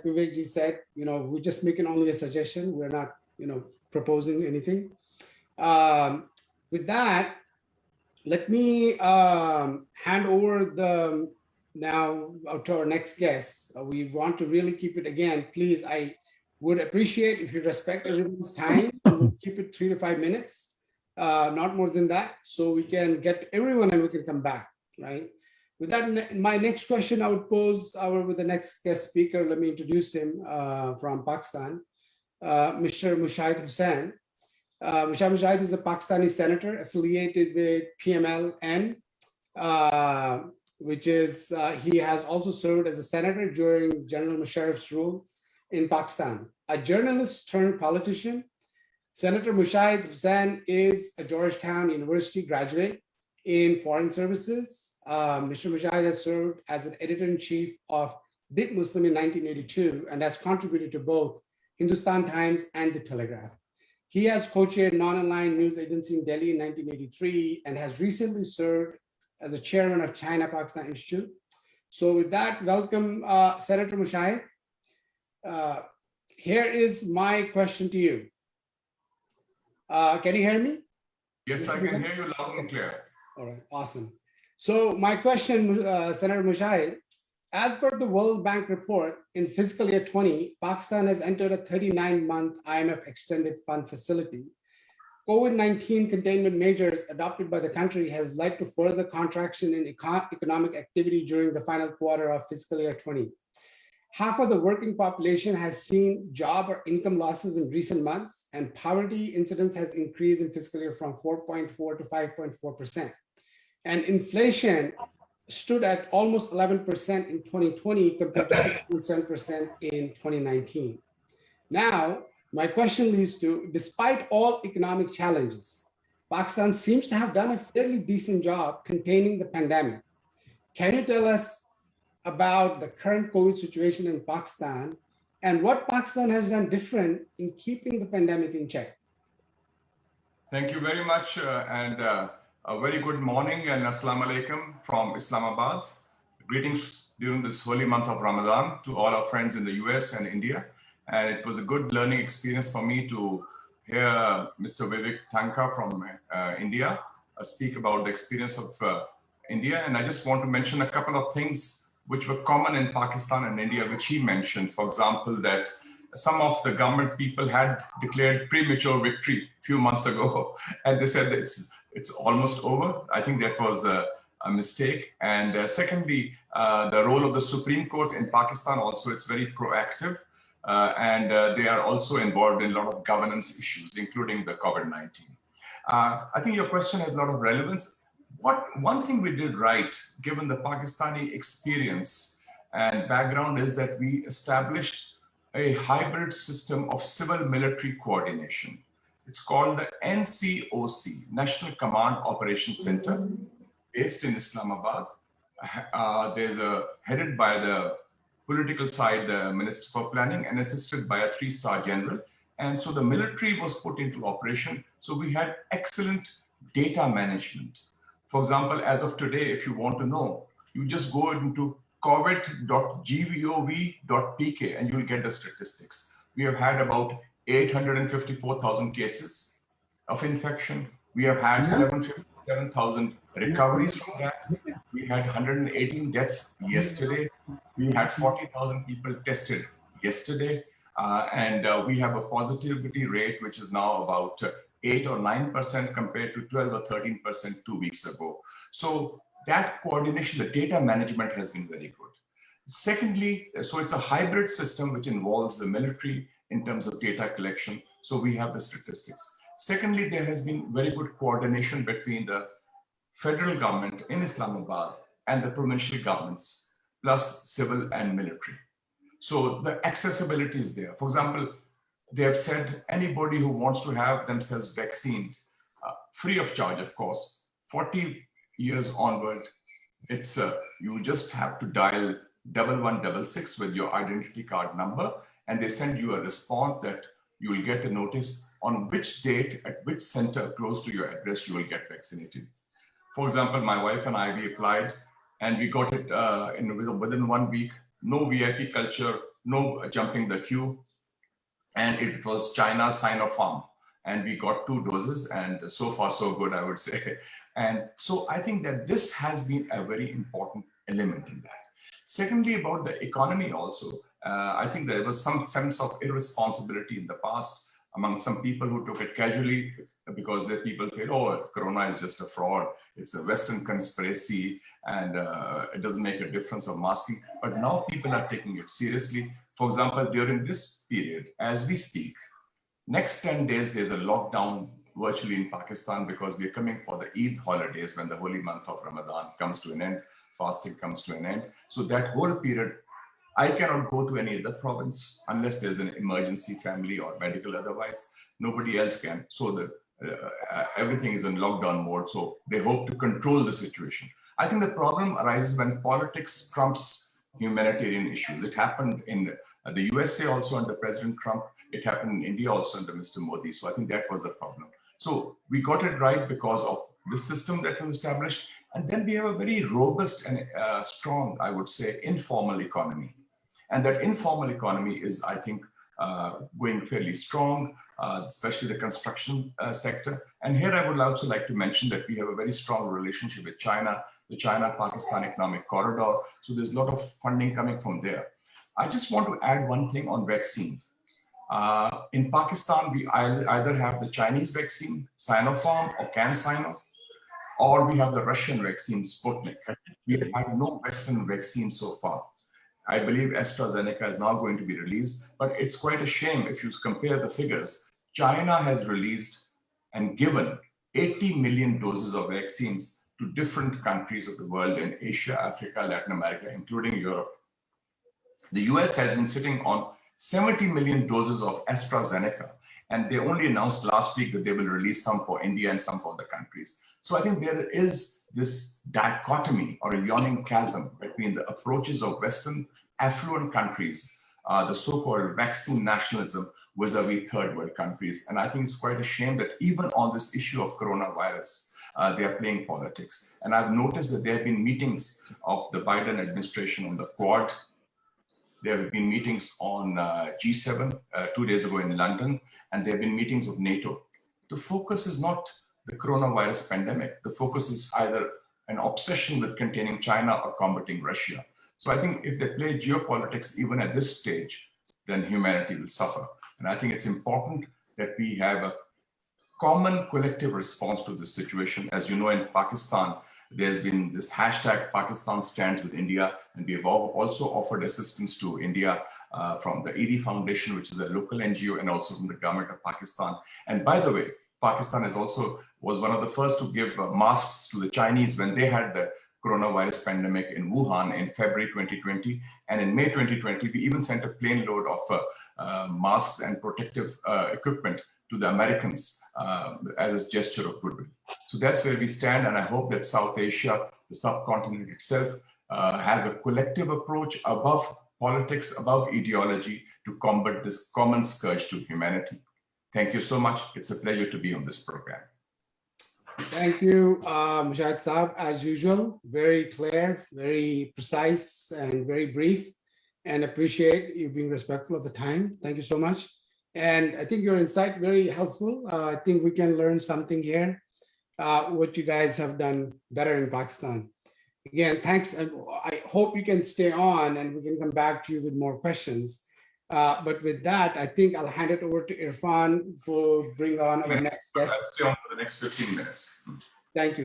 Vivek ji said, we're just making only a suggestion. We're not, proposing anything. With that, let me hand over now to our next guest. We want to really keep it again. Please, I would appreciate if you respect everyone's time. We'll keep it 3 to 5 minutes, not more than that, so we can get everyone and we can come back, right? With that, my next question I would pose with the next guest speaker. Let me introduce him from Pakistan, Mr. Mushahid Hussain. Mushahid is a Pakistani senator affiliated with PMLN, which is, he has also served as a senator during General Musharraf's rule in Pakistan. A journalist turned politician, Senator Mushahid Hussain is a Georgetown University graduate in Foreign Services. Mr. Mushahid has served as an editor-in-chief of Dit Muslim in 1982 and has contributed to both Hindustan Times and The Telegraph. He has co-chaired non-aligned news agency in Delhi in 1983 and has recently served as the chairman of China-Pakistan Institute. So with that, welcome, Senator Mushahid. Here is my question to you. Can you hear me? Yes, I can hear you loud and clear. All right, awesome. So my question, Senator Mushahid, as per the World Bank report, in fiscal year 20, Pakistan has entered a 39-month IMF extended fund facility. COVID-19 containment measures adopted by the country has led to further contraction in economic activity during the final quarter of fiscal year 20. Half of the working population has seen job or income losses in recent months, and poverty incidence has increased in fiscal year from 4.4 to 5.4%. And inflation stood at almost 11% in 2020 compared to 7% in 2019. Now, my question leads to, despite all economic challenges, Pakistan seems to have done a fairly decent job containing the pandemic. Can you tell us about the current COVID situation in Pakistan and what Pakistan has done different in keeping the pandemic in check? Thank you very much, and a very good morning and Assalamu alaikum from Islamabad. Greetings during this holy month of Ramadan to all our friends in the US and India. And it was a good learning experience for me to hear Mr. Vivek Tanka from India speak about the experience of India. And I just want to mention a couple of things which were common in Pakistan and India, which he mentioned. For example, that some of the government people had declared premature victory a few months ago, and they said that it's almost over. I think that was a mistake. And secondly, the role of the Supreme Court in Pakistan also, it's very proactive. And they are also involved in a lot of governance issues, including the COVID-19. I think your question has a lot of relevance. One thing we did right, given the Pakistani experience and background, is that we established a hybrid system of civil-military coordination. It's called the NCOC, National Command Operations Center, based in Islamabad. There's headed by the political side, the Minister for Planning, and assisted by a 3-star general. And so the military was put into operation. So we had excellent data management. For example, as of today, if you want to know, you just go into covid.gov.pk and you'll get the statistics. We have had about 854,000 cases of infection. We have had 757,000 recoveries from that. We had 118 deaths yesterday. We had 40,000 people tested yesterday. And we have a positivity rate, which is now about 8 or 9% compared to 12 or 13% 2 weeks ago. So that coordination, the data management has been very good. Secondly, so it's a hybrid system which involves the military in terms of data collection. So we have the statistics. Secondly, there has been very good coordination between the federal government in Islamabad and the provincial governments, plus civil and military. So the accessibility is there. For example, they have said anybody who wants to have themselves vaccinated, free of charge, of course, 40 years onward, it's you just have to dial 1166 with your identity card number, and they send you a response that you will get a notice on which date at which center close to your address you will get vaccinated. For example, my wife and I, we applied and we got it within 1 week. No VIP culture, no jumping the queue. And it was China Sinopharm. And we got 2 doses, and so far so good, I would say. And so I think that this has been a very important element in that. Secondly, about the economy also, I think there was some sense of irresponsibility in the past among some people who took it casually because the people feel, oh, Corona is just a fraud. It's a Western conspiracy and it doesn't make a difference of masking. But now people are taking it seriously. For example, during this period, as we speak, next 10 days, there's a lockdown virtually in Pakistan because we're coming for the Eid holidays when the holy month of Ramadan comes to an end, fasting comes to an end. So that whole period, I cannot go to any other province unless there's an emergency, family or medical otherwise. Nobody else can. So everything is in lockdown mode. So they hope to control the situation. I think the problem arises when politics trumps humanitarian issues. It happened in the USA also under President Trump. It happened in India also under Mr. Modi. So I think that was the problem. So we got it right because of the system that was established. And then we have a very robust and strong, I would say, informal economy. And that informal economy is, I think, going fairly strong, especially the construction sector. And here I would also like to mention that we have a very strong relationship with China, the China-Pakistan Economic Corridor. So there's a lot of funding coming from there. I just want to add one thing on vaccines. In Pakistan, we either have the Chinese vaccine, Sinopharm or CanSino, or we have the Russian vaccine, Sputnik. We have no Western vaccine so far. I believe AstraZeneca is now going to be released, but it's quite a shame if you compare the figures. China has released and given 80 million doses of vaccines to different countries of the world in Asia, Africa, Latin America, including Europe. The US has been sitting on 70 million doses of AstraZeneca, and they only announced last week that they will release some for India and some for other countries. So I think there is this dichotomy or a yawning chasm between the approaches of Western affluent countries, the so-called vaccine nationalism vis-a-vis third world countries. And I think it's quite a shame that even on this issue of coronavirus, they are playing politics. And I've noticed that there have been meetings of the Biden administration on the Quad. There have been meetings on G7 2 days ago in London, and there have been meetings of NATO. The focus is not the coronavirus pandemic. The focus is either an obsession with containing China or combating Russia. So I think if they play geopolitics even at this stage, then humanity will suffer. And I think it's important that we have a common collective response to this situation. As you know, in Pakistan, there's been this hashtag Pakistan stands with India, and we have also offered assistance to India from the ED Foundation, which is a local NGO, and also from the government of Pakistan. And by the way, Pakistan was one of the first to give masks to the Chinese when they had the coronavirus pandemic in Wuhan in February 2020. And in May 2020, we even sent a plane load of masks and protective equipment to the Americans as a gesture of goodwill. So that's where we stand, and I hope that South Asia, the subcontinent itself, has a collective approach above politics, above ideology to combat this common scourge to humanity. Thank you so much. It's a pleasure to be on this program. Thank you, Mushahid Saab, as usual. Very clear, very precise, and very brief, and appreciate you being respectful of the time. Thank you so much. And I think your insight very helpful. I think we can learn something here, what you guys have done better in Pakistan. Again, thanks. And I hope you can stay on and we can come back to you with more questions. But with that, I think I'll hand it over to Irfan to bring on our next guest. Let's stay on for the next 15 minutes. Thank you.